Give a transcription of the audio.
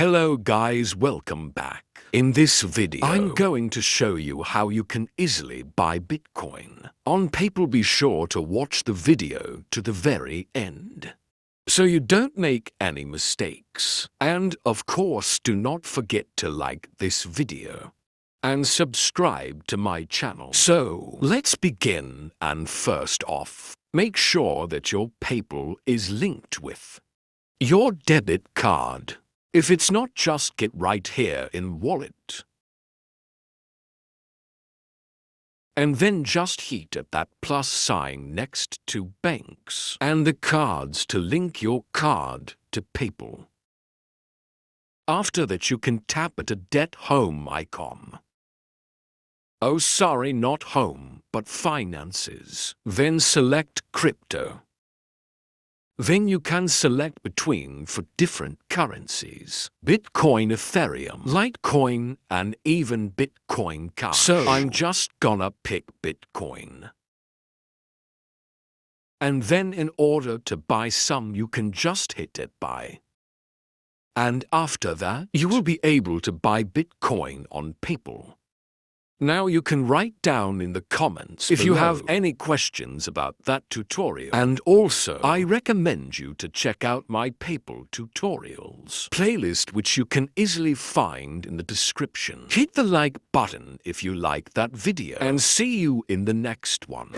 Hello guys, welcome back. In this video, I'm going to show you how you can easily buy Bitcoin. On PayPal, be sure to watch the video to the very end, so you don't make any mistakes. And of course, do not forget to like this video and subscribe to my channel. So, let's begin, and first off, make sure that your PayPal is linked with your debit card. If it's not, just get right here in Wallet. And then just hit at that plus sign next to Banks and the cards to link your card to PayPal. After that, you can tap at a Get Home icon. Oh, sorry, not home, but finances. Then select crypto. Then you can select between for different currencies: Bitcoin, Ethereum, Litecoin, and even Bitcoin Cash. So I'm just gonna pick Bitcoin. And then in order to buy some, you can just hit it buy. And after that, you will be able to buy Bitcoin on PayPal. Now you can write down in the comments if you have any questions about that tutorial. And also, I recommend you to check out my PayPal tutorials playlist, which you can easily find in the description. Hit the like button if you like that video, and see you in the next one.